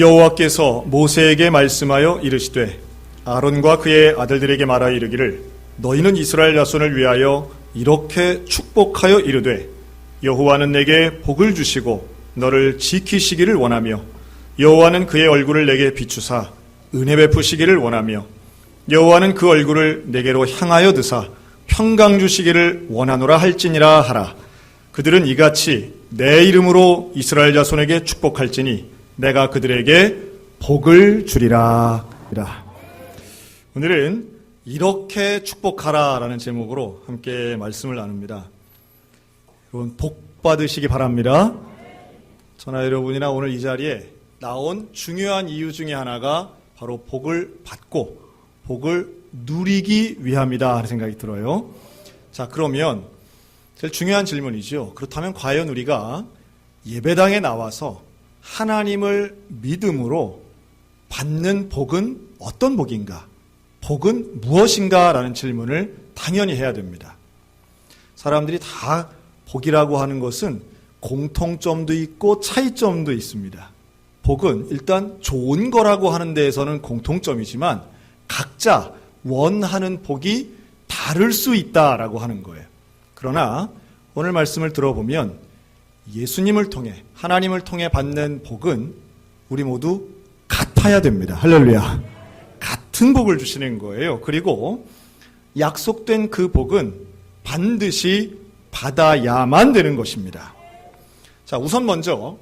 여호와께서 모세에게 말씀하여 이르시되 아론과 그의 아들들에게 말하여 이르기를 너희는 이스라엘 자손을 위하여 이렇게 축복하여 이르되 여호와는 내게 복을 주시고 너를 지키시기를 원하며 여호와는 그의 얼굴을 내게 비추사 은혜 베푸시기를 원하며 여호와는 그 얼굴을 내게로 향하여 드사 평강 주시기를 원하노라 할지니라 하라. 그들은 이같이 내 이름으로 이스라엘 자손에게 축복할지니 내가 그들에게 복을 주리라. 오늘은 이렇게 축복하라 라는 제목으로 함께 말씀을 나눕니다. 여러분 복 받으시기 바랍니다. 저나 여러분이나 오늘 이 자리에 나온 중요한 이유 중에 하나가 바로 복을 받고 복을 누리기 위함이다 하는 생각이 들어요. 자, 그러면 제일 중요한 질문이죠. 그렇다면 과연 우리가 예배당에 나와서 하나님을 믿음으로 받는 복은 어떤 복인가? 복은 무엇인가? 라는 질문을 당연히 해야 됩니다. 사람들이 다 복이라고 하는 것은 공통점도 있고 차이점도 있습니다. 복은 일단 좋은 거라고 하는 데에서는 공통점이지만 각자 원하는 복이 다를 수 있다라고 하는 거예요. 그러나 오늘 말씀을 들어보면 예수님을 통해 하나님을 통해 받는 복은 우리 모두 같아야 됩니다. 할렐루야. 같은 복을 주시는 거예요. 그리고 약속된 그 복은 반드시 받아야만 되는 것입니다. 자, 우선 먼저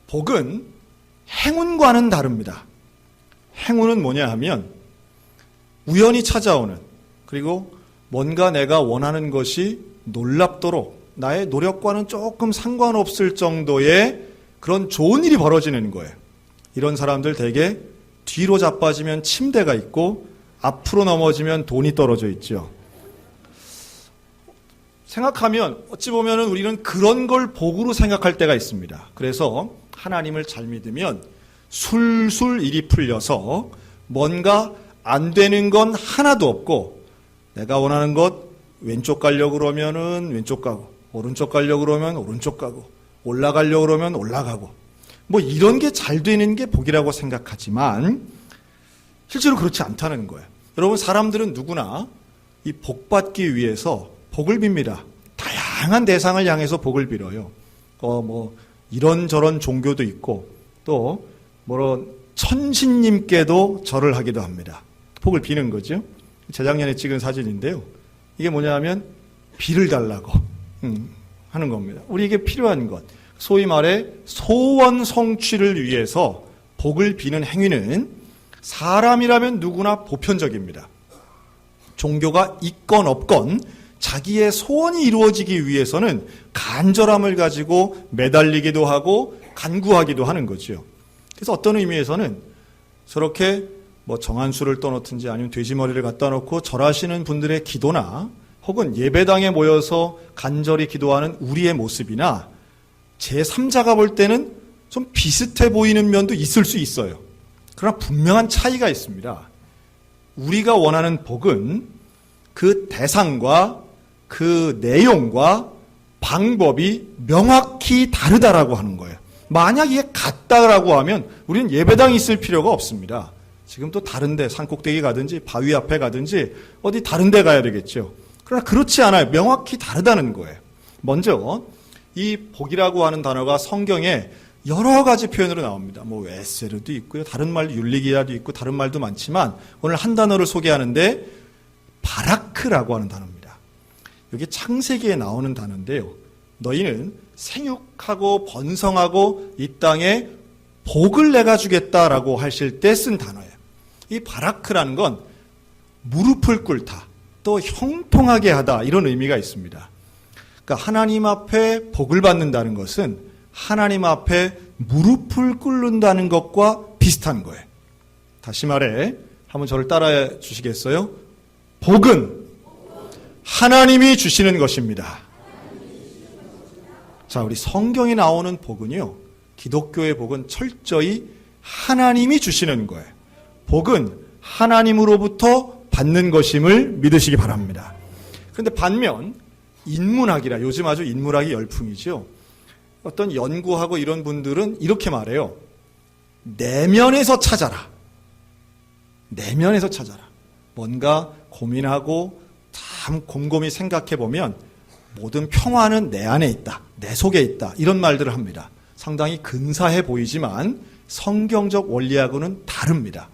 복은 행운과는 다릅니다. 행운은 뭐냐 하면 우연히 찾아오는, 그리고 뭔가 내가 원하는 것이 놀랍도록 나의 노력과는 조금 상관없을 정도의 그런 좋은 일이 벌어지는 거예요. 이런 사람들 대개 뒤로 자빠지면 침대가 있고 앞으로 넘어지면 돈이 떨어져 있죠. 생각하면 어찌 보면 우리는 그런 걸 복으로 생각할 때가 있습니다. 그래서 하나님을 잘 믿으면 술술 일이 풀려서 뭔가 안 되는 건 하나도 없고 내가 원하는 것 왼쪽 가려고 그러면은 왼쪽 가고 오른쪽 가려고 그러면 오른쪽 가고 올라가려고 그러면 올라가고 뭐 이런 게 잘 되는 게 복이라고 생각하지만 실제로 그렇지 않다는 거예요. 여러분 사람들은 누구나 이 복 받기 위해서 복을 빕니다. 다양한 대상을 향해서 복을 빌어요. 뭐 이런저런 종교도 있고 또 뭐 천신님께도 절을 하기도 합니다. 복을 비는 거죠. 재작년에 찍은 사진인데요. 이게 뭐냐 하면 비를 달라고 하는 겁니다. 우리에게 필요한 것, 소위 말해 소원 성취를 위해서 복을 비는 행위는 사람이라면 누구나 보편적입니다. 종교가 있건 없건 자기의 소원이 이루어지기 위해서는 간절함을 가지고 매달리기도 하고 간구하기도 하는 거죠. 그래서 어떤 의미에서는 저렇게 뭐 정한수를 떠놓든지 아니면 돼지머리를 갖다 놓고 절하시는 분들의 기도나 혹은 예배당에 모여서 간절히 기도하는 우리의 모습이나 제3자가 볼 때는 좀 비슷해 보이는 면도 있을 수 있어요. 그러나 분명한 차이가 있습니다. 우리가 원하는 복은 그 대상과 그 내용과 방법이 명확히 다르다라고 하는 거예요. 만약 이게 같다라고 하면 우리는 예배당에 있을 필요가 없습니다. 지금 또 다른데 산꼭대기 가든지 바위 앞에 가든지 어디 다른데 가야 되겠죠. 그러나 그렇지 않아요. 명확히 다르다는 거예요. 먼저 이 복이라고 하는 단어가 성경에 여러 가지 표현으로 나옵니다. 뭐 에세르도 있고요. 다른 말 율리기야도 있고 다른 말도 많지만 오늘 한 단어를 소개하는데 바라크라고 하는 단어입니다. 여기 창세기에 나오는 단어인데요. 너희는 생육하고 번성하고 이 땅에 복을 내가 주겠다라고 하실 때 쓴 단어예요. 이 바라크라는 건 무릎을 꿇다, 또 형통하게 하다 이런 의미가 있습니다. 그러니까 하나님 앞에 복을 받는다는 것은 하나님 앞에 무릎을 꿇는다는 것과 비슷한 거예요. 다시 말해, 한번 저를 따라해 주시겠어요? 복은 하나님이 주시는 것입니다. 자, 우리 성경에 나오는 복은요, 기독교의 복은 철저히 하나님이 주시는 거예요. 복은 하나님으로부터 받는 것임을 믿으시기 바랍니다. 그런데 반면 인문학이라, 요즘 아주 인문학이 열풍이죠. 어떤 연구하고 이런 분들은 이렇게 말해요. 내면에서 찾아라. 내면에서 찾아라. 뭔가 고민하고 참 곰곰이 생각해 보면 모든 평화는 내 안에 있다. 내 속에 있다. 이런 말들을 합니다. 상당히 근사해 보이지만 성경적 원리하고는 다릅니다.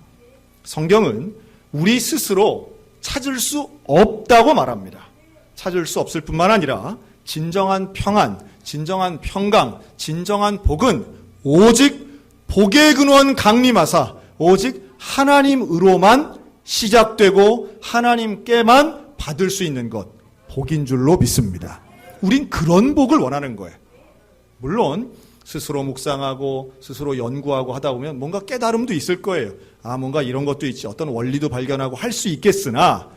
성경은 우리 스스로 찾을 수 없다고 말합니다. 찾을 수 없을 뿐만 아니라 진정한 평안, 진정한 평강, 진정한 복은 오직 복의 근원 강림하사 오직 하나님으로만 시작되고 하나님께만 받을 수 있는 것, 복인 줄로 믿습니다. 우린 그런 복을 원하는 거예요. 물론 스스로 묵상하고 스스로 연구하고 하다 보면 뭔가 깨달음도 있을 거예요. 뭔가 이런 것도 있지, 어떤 원리도 발견하고 할 수 있겠으나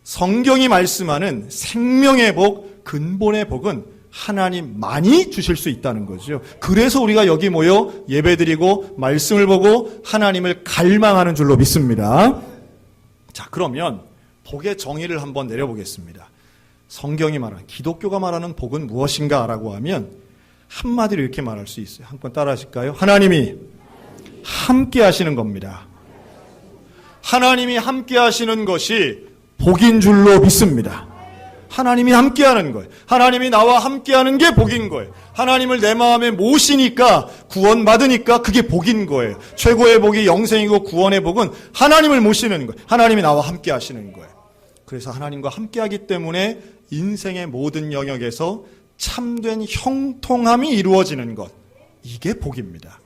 성경이 말씀하는 생명의 복, 근본의 복은 하나님만이 주실 수 있다는 거죠. 그래서 우리가 여기 모여 예배드리고 말씀을 보고 하나님을 갈망하는 줄로 믿습니다. 자, 그러면 복의 정의를 한번 내려보겠습니다. 성경이 말하는, 기독교가 말하는 복은 무엇인가 라고 하면 한마디로 이렇게 말할 수 있어요. 한번 따라 하실까요? 하나님이 함께 하시는 겁니다. 하나님이 함께 하시는 것이 복인 줄로 믿습니다. 하나님이 함께하는 거예요. 하나님이 나와 함께하는 게 복인 거예요. 하나님을 내 마음에 모시니까, 구원받으니까 그게 복인 거예요. 최고의 복이 영생이고 구원의 복은 하나님을 모시는 거예요. 하나님이 나와 함께하시는 거예요. 그래서 하나님과 함께하기 때문에 인생의 모든 영역에서 참된 형통함이 이루어지는 것, 이게 복입니다.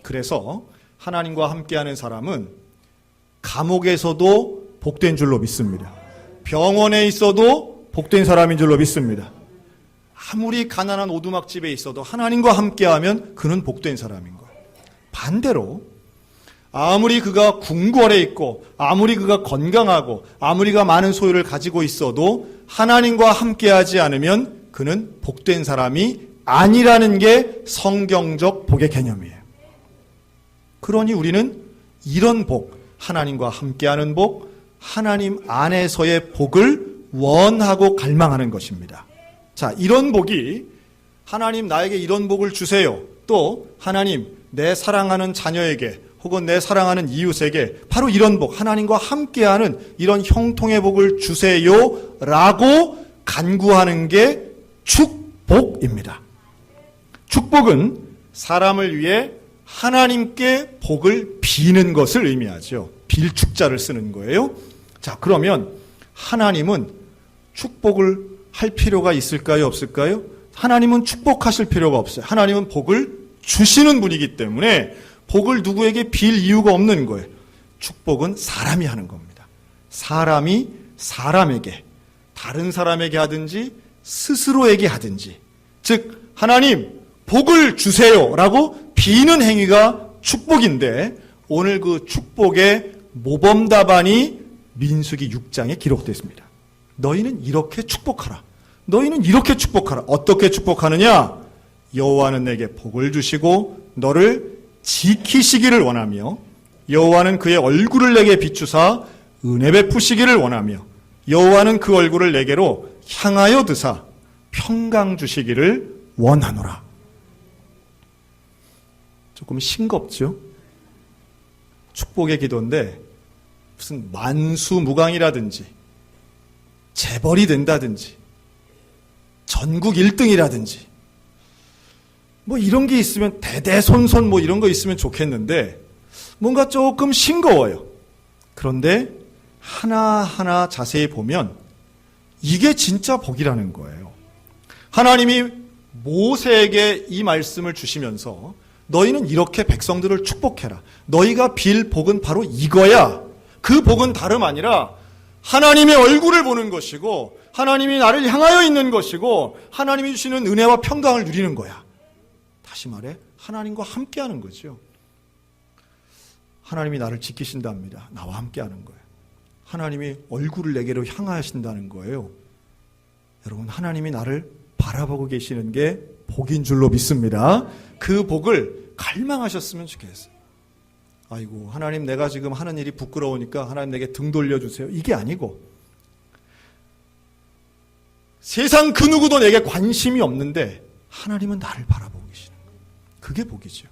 그래서 하나님과 함께하는 사람은 감옥에서도 복된 줄로 믿습니다. 병원에 있어도 복된 사람인 줄로 믿습니다. 아무리 가난한 오두막집에 있어도 하나님과 함께하면 그는 복된 사람인 거예요. 반대로 아무리 그가 궁궐에 있고 아무리 그가 건강하고 아무리 그가 많은 소유를 가지고 있어도 하나님과 함께하지 않으면 그는 복된 사람이 아니라는 게 성경적 복의 개념이에요. 그러니 우리는 이런 복, 하나님과 함께하는 복, 하나님 안에서의 복을 원하고 갈망하는 것입니다. 자, 이런 복이 하나님 나에게 이런 복을 주세요. 또 하나님 내 사랑하는 자녀에게 혹은 내 사랑하는 이웃에게 바로 이런 복, 하나님과 함께하는 이런 형통의 복을 주세요 라고 간구하는 게 축복입니다. 축복은 사람을 위해 하나님께 복을 비는 것을 의미하죠. 빌 축자를 쓰는 거예요. 자, 그러면 하나님은 축복을 할 필요가 있을까요? 없을까요? 하나님은 축복하실 필요가 없어요. 하나님은 복을 주시는 분이기 때문에 복을 누구에게 빌 이유가 없는 거예요. 축복은 사람이 하는 겁니다. 사람이 사람에게, 다른 사람에게 하든지 스스로에게 하든지, 즉 하나님 복을 주세요 라고 비는 행위가 축복인데, 오늘 그 축복의 모범답안이 민수기 6장에 기록되어 있습니다. 너희는 이렇게 축복하라. 너희는 이렇게 축복하라. 어떻게 축복하느냐? 여호와는 내게 복을 주시고 너를 지키시기를 원하며, 여호와는 그의 얼굴을 내게 비추사 은혜 베푸시기를 원하며, 여호와는 그 얼굴을 내게로 향하여 드사 평강 주시기를 원하노라. 조금 싱겁죠? 축복의 기도인데 무슨 만수무강이라든지 재벌이 된다든지 전국 1등이라든지 뭐 이런 게 있으면, 대대손손 뭐 이런 거 있으면 좋겠는데 뭔가 조금 싱거워요. 그런데 하나하나 자세히 보면 이게 진짜 복이라는 거예요. 하나님이 모세에게 이 말씀을 주시면서 너희는 이렇게 백성들을 축복해라. 너희가 빌 복은 바로 이거야. 그 복은 다름 아니라 하나님의 얼굴을 보는 것이고 하나님이 나를 향하여 있는 것이고 하나님이 주시는 은혜와 평강을 누리는 거야. 다시 말해 하나님과 함께하는 거죠. 하나님이 나를 지키신답니다. 나와 함께하는 거예요. 하나님이 얼굴을 내게로 향하신다는 거예요. 여러분, 하나님이 나를 바라보고 계시는 게 복인 줄로 믿습니다. 그 복을 갈망하셨으면 좋겠어요. 아이고, 하나님 내가 지금 하는 일이 부끄러우니까 하나님 내게 등 돌려주세요. 이게 아니고 세상 그 누구도 내게 관심이 없는데 하나님은 나를 바라보고 계시는 거예요. 그게 복이죠.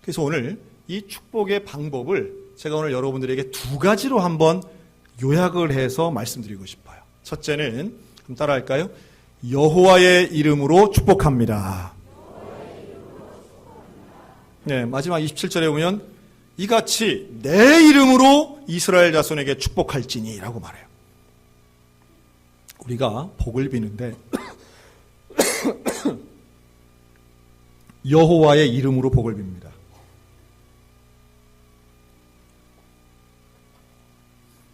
그래서 오늘 이 축복의 방법을 제가 오늘 여러분들에게 두 가지로 한번 요약을 해서 말씀드리고 싶어요. 첫째는 한번 따라할까요? 여호와의 이름으로 축복합니다. 네, 마지막 27절에 보면 이같이 내 이름으로 이스라엘 자손에게 축복할지니 라고 말해요. 우리가 복을 비는데 여호와의 이름으로 복을 빕니다.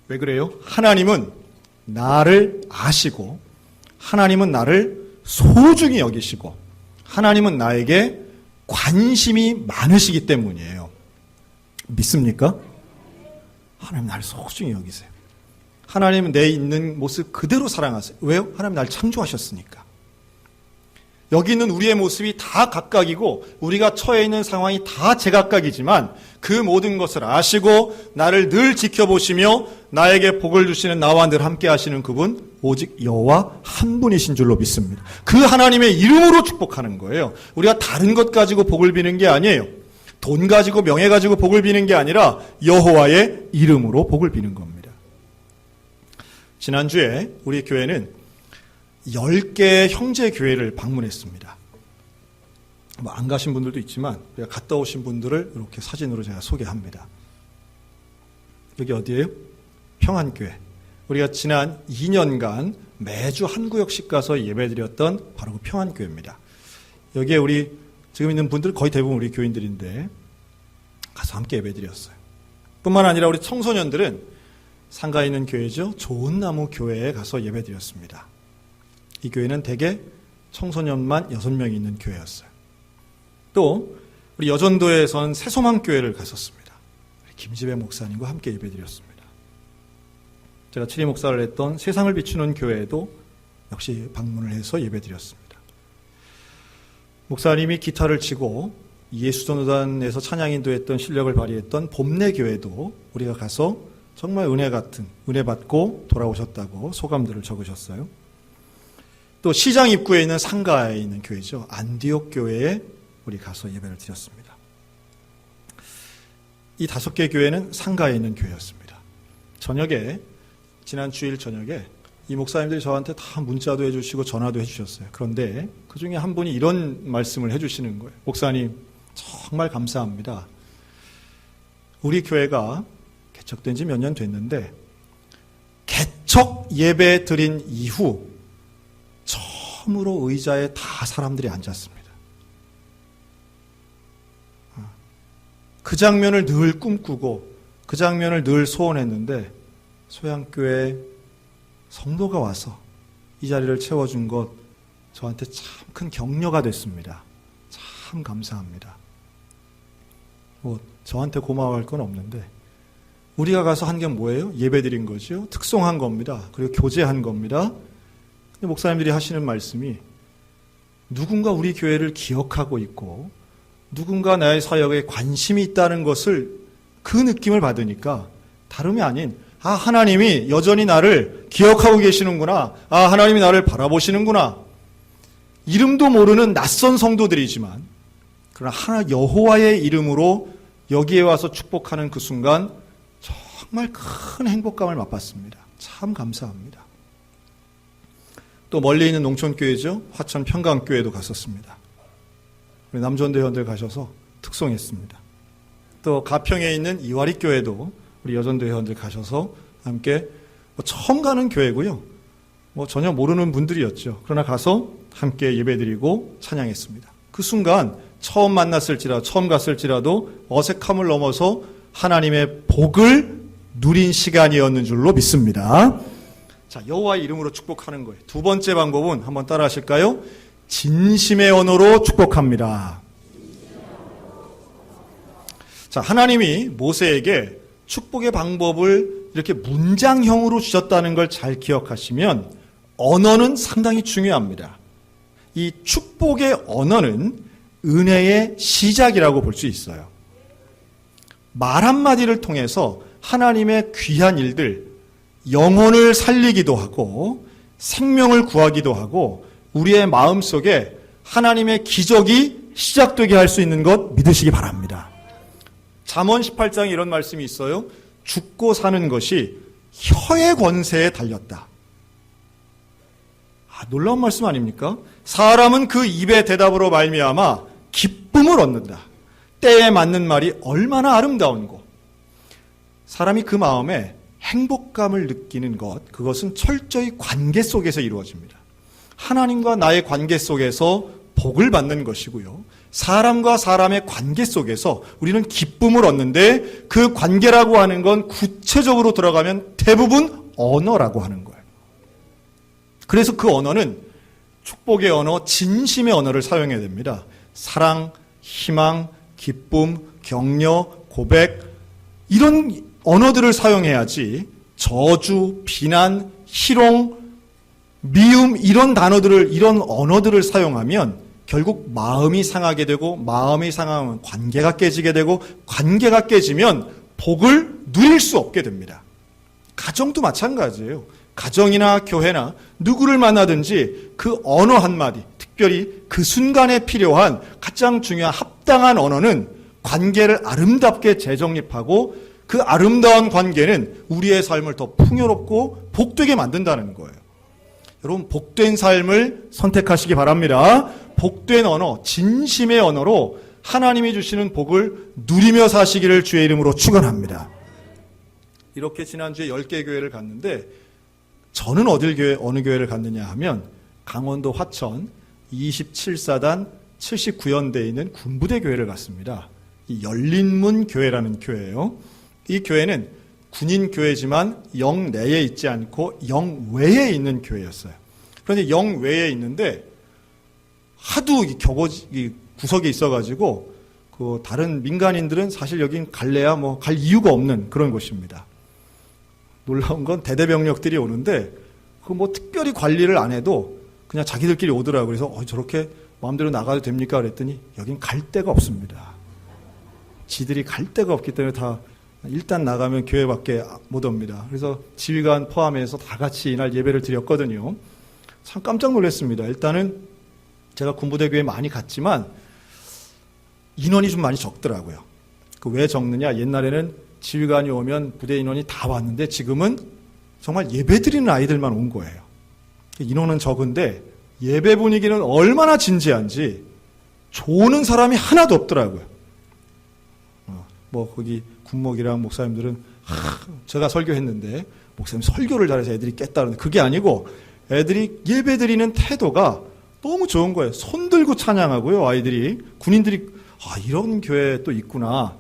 왜 그래요? 하나님은 나를 아시고 하나님은 나를 소중히 여기시고 하나님은 나에게 관심이 많으시기 때문이에요. 믿습니까? 하나님 나를 소중히 여기세요. 하나님은 내 있는 모습 그대로 사랑하세요. 왜요? 하나님 나를 창조하셨으니까. 여기 있는 우리의 모습이 다 각각이고 우리가 처해 있는 상황이 다 제각각이지만 그 모든 것을 아시고 나를 늘 지켜보시며 나에게 복을 주시는 나와 늘 함께 하시는 그분 오직 여호와 한 분이신 줄로 믿습니다. 그 하나님의 이름으로 축복하는 거예요. 우리가 다른 것 가지고 복을 비는 게 아니에요. 돈 가지고 명예 가지고 복을 비는 게 아니라 여호와의 이름으로 복을 비는 겁니다. 지난주에 우리 교회는 10개의 형제 교회를 방문했습니다. 뭐 안 가신 분들도 있지만 갔다 오신 분들을 이렇게 사진으로 제가 소개합니다. 여기 어디예요? 평안교회. 우리가 지난 2년간 매주 한 구역씩 가서 예배드렸던 바로 그 평안교회입니다. 여기에 우리 지금 있는 분들 거의 대부분 우리 교인들인데 가서 함께 예배드렸어요. 뿐만 아니라 우리 청소년들은 상가에 있는 교회죠. 좋은 나무 교회에 가서 예배드렸습니다. 이 교회는 대개 청소년만 6명이 있는 교회였어요. 또 우리 여전도에선 새소망교회를 갔었습니다. 김지배 목사님과 함께 예배드렸습니다. 제가 치리 목사를 했던 세상을 비추는 교회에도 역시 방문을 해서 예배드렸습니다. 목사님이 기타를 치고 예수전도단에서 찬양 인도했던 실력을 발휘했던 봄내교회도 우리가 가서 정말 은혜 받고 돌아오셨다고 소감들을 적으셨어요. 또 시장 입구에 있는 상가에 있는 교회죠. 안디옥 교회에 우리 가서 예배를 드렸습니다. 이 5개 교회는 상가에 있는 교회였습니다. 지난 주일 저녁에 이 목사님들이 저한테 다 문자도 해주시고 전화도 해주셨어요. 그런데 그 중에 한 분이 이런 말씀을 해주시는 거예요. 목사님 정말 감사합니다. 우리 교회가 개척된 지 몇 년 됐는데 개척 예배 드린 이후 처음으로 의자에 다 사람들이 앉았습니다. 그 장면을 늘 꿈꾸고 그 장면을 늘 소원했는데 소양교회 성도가 와서 이 자리를 채워준 것 저한테 참 큰 격려가 됐습니다. 참 감사합니다. 저한테 고마워할 건 없는데 우리가 가서 한 게 뭐예요? 예배드린 거죠. 특송한 겁니다. 그리고 교제한 겁니다. 근데 목사님들이 하시는 말씀이 누군가 우리 교회를 기억하고 있고 누군가 나의 사역에 관심이 있다는 것을 그 느낌을 받으니까 다름이 아닌 하나님이 여전히 나를 기억하고 계시는구나. 하나님이 나를 바라보시는구나. 이름도 모르는 낯선 성도들이지만 그러나 여호와의 이름으로 여기에 와서 축복하는 그 순간 정말 큰 행복감을 맛봤습니다. 참 감사합니다. 또 멀리 있는 농촌교회죠. 화천 평강교회도 갔었습니다. 우리 남전도 회원들 가셔서 특송했습니다. 또 가평에 있는 이화리교회도 우리 여전도 회원들 가셔서 함께 처음 가는 교회고요. 전혀 모르는 분들이었죠. 그러나 가서 함께 예배드리고 찬양했습니다. 그 순간 처음 갔을지라도 어색함을 넘어서 하나님의 복을 누린 시간이었는 줄로 믿습니다. 자, 여호와의 이름으로 축복하는 거예요. 두 번째 방법은 한번 따라 하실까요? 진심의 언어로 축복합니다. 자, 하나님이 모세에게 축복의 방법을 이렇게 문장형으로 주셨다는 걸 잘 기억하시면 언어는 상당히 중요합니다. 이 축복의 언어는 은혜의 시작이라고 볼 수 있어요. 말 한마디를 통해서 하나님의 귀한 일들, 영혼을 살리기도 하고 생명을 구하기도 하고 우리의 마음속에 하나님의 기적이 시작되게 할 수 있는 것 믿으시기 바랍니다. 잠언 18장에 이런 말씀이 있어요. 죽고 사는 것이 혀의 권세에 달렸다. 놀라운 말씀 아닙니까? 사람은 그 입의 대답으로 말미암아 기쁨을 얻는다. 때에 맞는 말이 얼마나 아름다운고. 사람이 그 마음에 행복감을 느끼는 것, 그것은 철저히 관계 속에서 이루어집니다. 하나님과 나의 관계 속에서 복을 받는 것이고요. 사람과 사람의 관계 속에서 우리는 기쁨을 얻는데, 그 관계라고 하는 건 구체적으로 들어가면 대부분 언어라고 하는 거예요. 그래서 그 언어는 축복의 언어, 진심의 언어를 사용해야 됩니다. 사랑, 희망, 기쁨, 격려, 고백, 이런 언어들을 사용해야지 저주, 비난, 희롱, 미움, 이런 단어들을, 이런 언어들을 사용하면 결국 마음이 상하게 되고, 마음이 상하면 관계가 깨지게 되고, 관계가 깨지면 복을 누릴 수 없게 됩니다. 가정도 마찬가지예요. 가정이나 교회나 누구를 만나든지 그 언어 한마디, 특별히 그 순간에 필요한 가장 중요한 합당한 언어는 관계를 아름답게 재정립하고, 그 아름다운 관계는 우리의 삶을 더 풍요롭고 복되게 만든다는 거예요. 여러분, 복된 삶을 선택하시기 바랍니다. 복된 언어, 진심의 언어로 하나님이 주시는 복을 누리며 사시기를 주의 이름으로 축원합니다. 이렇게 지난주에 10개 교회를 갔는데, 저는 어느 교회를 갔느냐 하면 강원도 화천 27사단 79연대에 있는 군부대 교회를 갔습니다. 이 열린문 교회라는 교회예요. 이 교회는 군인 교회지만 영 내에 있지 않고 영 외에 있는 교회였어요. 그런데 영 외에 있는데 하도 구석에 있어가지고 그 다른 민간인들은 사실 여긴 갈래야 뭐 갈 이유가 없는 그런 곳입니다. 놀라운 건 대대병력들이 오는데 그 뭐 특별히 관리를 안 해도 그냥 자기들끼리 오더라고요. 그래서 저렇게 마음대로 나가도 됩니까? 그랬더니 여긴 갈 데가 없습니다. 지들이 갈 데가 없기 때문에 다 일단 나가면 교회밖에 못 옵니다. 그래서 지휘관 포함해서 다 같이 이날 예배를 드렸거든요. 참 깜짝 놀랐습니다. 일단은 제가 군부대 교회 많이 갔지만 인원이 좀 많이 적더라고요. 그 왜 적느냐? 옛날에는 지휘관이 오면 부대 인원이 다 왔는데 지금은 정말 예배 드리는 아이들만 온 거예요. 인원은 적은데 예배 분위기는 얼마나 진지한지 조는 사람이 하나도 없더라고요. 뭐 거기 군목이랑 목사님들은 제가 설교했는데 목사님 설교를 잘해서 애들이 깼다는데 그게 아니고 애들이 예배 드리는 태도가 너무 좋은 거예요. 손 들고 찬양하고요. 아이들이, 군인들이 이런 교회 또 있구나.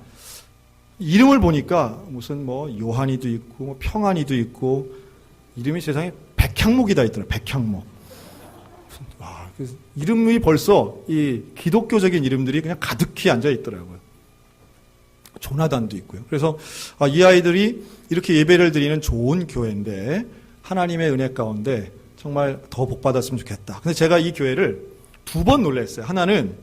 이름을 보니까 무슨 뭐 요한이도 있고 뭐 평안이도 있고 이름이 세상에 백향목이 다 있더라고요. 백향목. 이름이 벌써 이 기독교적인 이름들이 그냥 가득히 앉아 있더라고요. 조나단도 있고요. 그래서 이 아이들이 이렇게 예배를 드리는 좋은 교회인데 하나님의 은혜 가운데 정말 더 복 받았으면 좋겠다. 근데 제가 이 교회를 2번 놀랐어요. 하나는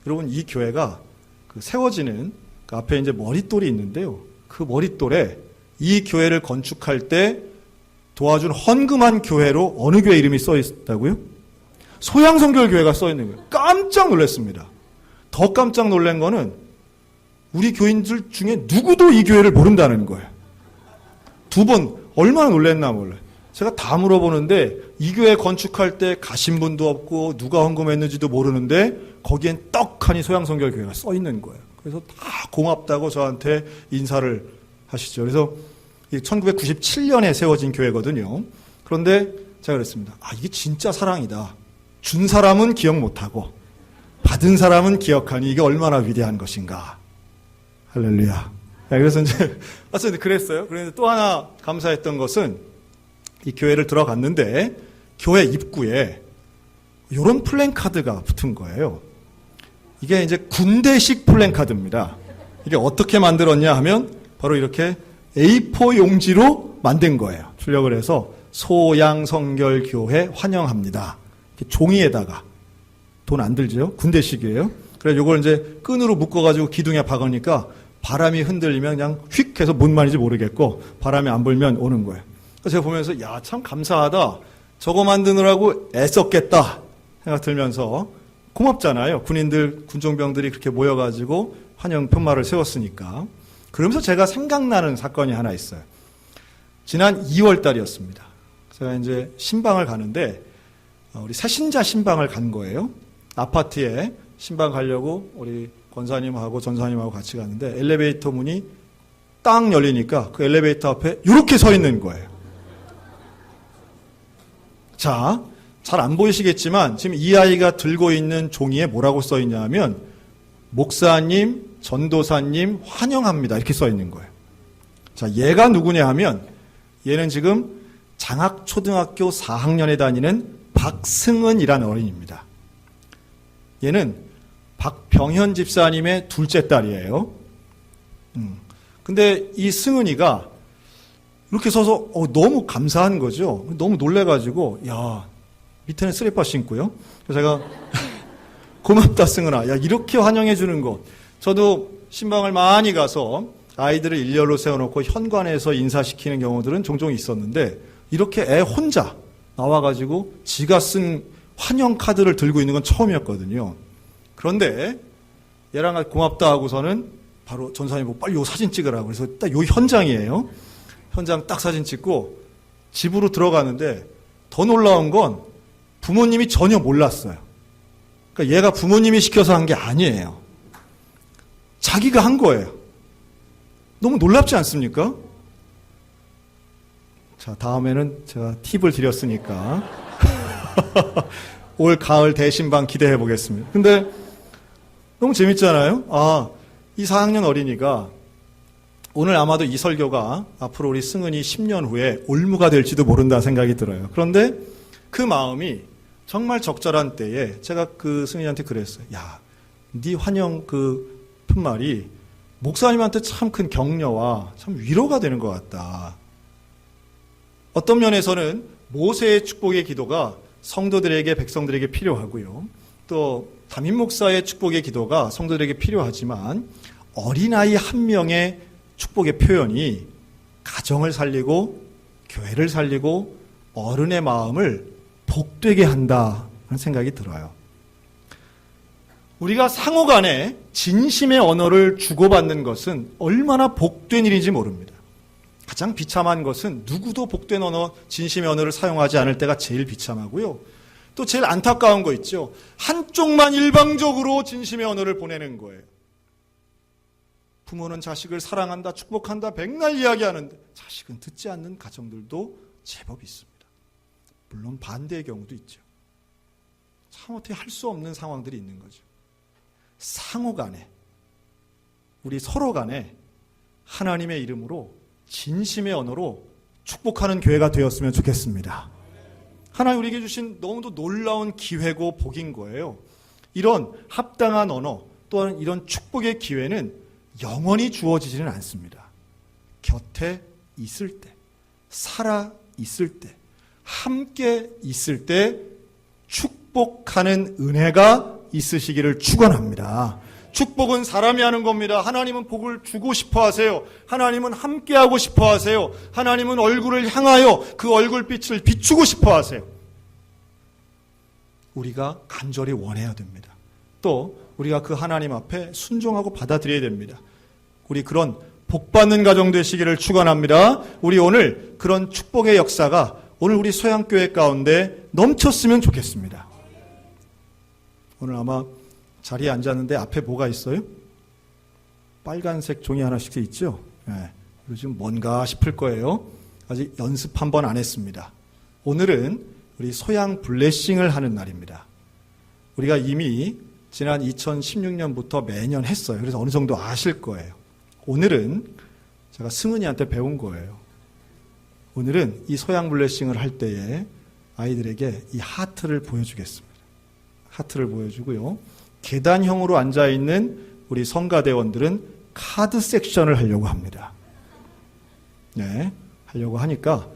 여러분 이 교회가 그 세워지는 그 앞에 이제 머릿돌이 있는데요. 그 머릿돌에 이 교회를 건축할 때 도와준 헌금한 교회로 어느 교회 이름이 써 있다고요? 소양성결교회가 써 있는 거예요. 깜짝 놀랐습니다. 더 깜짝 놀란 거는 우리 교인들 중에 누구도 이 교회를 모른다는 거예요. 2번 얼마나 놀랐나 몰라요. 제가 다 물어보는데 이 교회 건축할 때 가신 분도 없고 누가 헌금했는지도 모르는데 거기엔 떡하니 소양성결교회가 써 있는 거예요. 그래서 다 고맙다고 저한테 인사를 하시죠. 그래서 1997년에 세워진 교회거든요. 그런데 제가 그랬습니다. 이게 진짜 사랑이다. 준 사람은 기억 못하고 받은 사람은 기억하니 이게 얼마나 위대한 것인가. 할렐루야. 그래서 이제 그랬어요. 그런데 또 하나 감사했던 것은 이 교회를 들어갔는데 교회 입구에 이런 플랜카드가 붙은 거예요. 이게 이제 군대식 플랜카드입니다. 이게 어떻게 만들었냐 하면 바로 이렇게 A4 용지로 만든 거예요. 출력을 해서 소양성결교회 환영합니다. 종이에다가 돈 안 들죠? 군대식이에요. 그래서 요걸 이제 끈으로 묶어가지고 기둥에 박으니까 바람이 흔들리면 그냥 휙 해서 뭔 말인지 모르겠고 바람이 안 불면 오는 거예요. 그래서 제가 보면서 참 감사하다. 저거 만드느라고 애썼겠다 생각 들면서 고맙잖아요. 군인들, 군종병들이 그렇게 모여가지고 환영 편말을 세웠으니까. 그러면서 제가 생각나는 사건이 하나 있어요. 지난 2월 달이었습니다. 제가 이제 신방을 가는데, 우리 새신자 신방을 간 거예요. 아파트에 신방 가려고 우리 권사님하고 전사님하고 같이 갔는데 엘리베이터 문이 딱 열리니까 그 엘리베이터 앞에 이렇게 서 있는 거예요. 자, 잘 안 보이시겠지만 지금 이 아이가 들고 있는 종이에 뭐라고 써 있냐면 목사님, 전도사님 환영합니다 이렇게 써 있는 거예요. 자, 얘가 누구냐 하면 얘는 지금 장학초등학교 4학년에 다니는 박승은이라는 어린입니다. 얘는 박병현 집사님의 둘째 딸이에요. 근데 이 승은이가 이렇게 서서 너무 감사한 거죠. 너무 놀래가지고 야, 밑에는 쓰레빠 신고요. 그래서 제가 고맙다 승은아. 야, 이렇게 환영해 주는 거. 저도 신방을 많이 가서 아이들을 일렬로 세워놓고 현관에서 인사시키는 경우들은 종종 있었는데 이렇게 애 혼자 나와가지고 지가 쓴 환영 카드를 들고 있는 건 처음이었거든요. 그런데 얘랑 고맙다 하고서는 바로 전사님 보고 빨리 요 사진 찍으라고. 그래서 딱 요 현장이에요. 현장 딱 사진 찍고 집으로 들어가는데 더 놀라운 건 부모님이 전혀 몰랐어요. 그러니까 얘가 부모님이 시켜서 한 게 아니에요. 자기가 한 거예요. 너무 놀랍지 않습니까? 자, 다음에는 제가 팁을 드렸으니까 올 가을 대신방 기대해 보겠습니다. 근데 너무 재밌잖아요. 이 4학년 어린이가 오늘 아마도 이 설교가 앞으로 우리 승은이 10년 후에 올무가 될지도 모른다는 생각이 들어요. 그런데 그 마음이 정말 적절한 때에 제가 그 승은이한테 그랬어요. 야, 네 환영 그 푯말이 목사님한테 참 큰 격려와 참 위로가 되는 것 같다. 어떤 면에서는 모세의 축복의 기도가 성도들에게, 백성들에게 필요하고요. 또 담임 목사의 축복의 기도가 성도들에게 필요하지만 어린아이 한 명의 축복의 표현이 가정을 살리고 교회를 살리고 어른의 마음을 복되게 한다는 생각이 들어요. 우리가 상호 간에 진심의 언어를 주고받는 것은 얼마나 복된 일인지 모릅니다. 가장 비참한 것은 누구도 복된 언어, 진심의 언어를 사용하지 않을 때가 제일 비참하고요. 또 제일 안타까운 거 있죠. 한쪽만 일방적으로 진심의 언어를 보내는 거예요. 부모는 자식을 사랑한다, 축복한다, 백날 이야기하는데 자식은 듣지 않는 가정들도 제법 있습니다. 물론 반대의 경우도 있죠. 참 어떻게 할 수 없는 상황들이 있는 거죠. 상호 간에, 우리 서로 간에 하나님의 이름으로 진심의 언어로 축복하는 교회가 되었으면 좋겠습니다. 하나님 우리에게 주신 너무도 놀라운 기회고 복인 거예요. 이런 합당한 언어 또한 이런 축복의 기회는 영원히 주어지지는 않습니다. 곁에 있을 때, 살아 있을 때, 함께 있을 때 축복하는 은혜가 있으시기를 축원합니다. 축복은 사람이 하는 겁니다. 하나님은 복을 주고 싶어 하세요. 하나님은 함께하고 싶어 하세요. 하나님은 얼굴을 향하여 그 얼굴빛을 비추고 싶어 하세요. 우리가 간절히 원해야 됩니다. 또 우리가 그 하나님 앞에 순종하고 받아들여야 됩니다. 우리 그런 복받는 가정 되시기를 축원합니다. 우리 오늘 그런 축복의 역사가 오늘 우리 소양교회 가운데 넘쳤으면 좋겠습니다. 오늘 아마 자리에 앉았는데 앞에 뭐가 있어요? 빨간색 종이 하나씩 있죠? 네. 요즘 뭔가 싶을 거예요. 아직 연습 한 번 안 했습니다. 오늘은 우리 소양 블레싱을 하는 날입니다. 우리가 이미 지난 2016년부터 매년 했어요. 그래서 어느 정도 아실 거예요. 오늘은 제가 승은이한테 배운 거예요. 오늘은 이 소양 블레싱을 할 때에 아이들에게 이 하트를 보여주겠습니다. 하트를 보여주고요. 계단형으로 앉아있는 우리 성가대원들은 카드 섹션을 하려고 합니다. 네, 하려고 하니까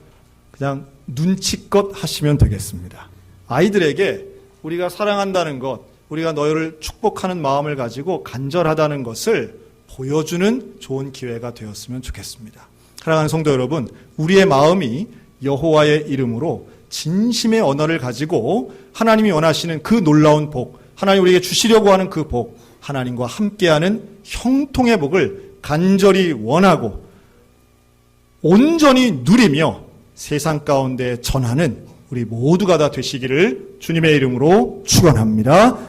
그냥 눈치껏 하시면 되겠습니다. 아이들에게 우리가 사랑한다는 것, 우리가 너희를 축복하는 마음을 가지고 간절하다는 것을 보여주는 좋은 기회가 되었으면 좋겠습니다. 사랑하는 성도 여러분, 우리의 마음이 여호와의 이름으로 진심의 언어를 가지고 하나님이 원하시는 그 놀라운 복, 하나님 우리에게 주시려고 하는 그 복, 하나님과 함께하는 형통의 복을 간절히 원하고 온전히 누리며 세상 가운데 전하는 우리 모두가 다 되시기를 주님의 이름으로 축원합니다.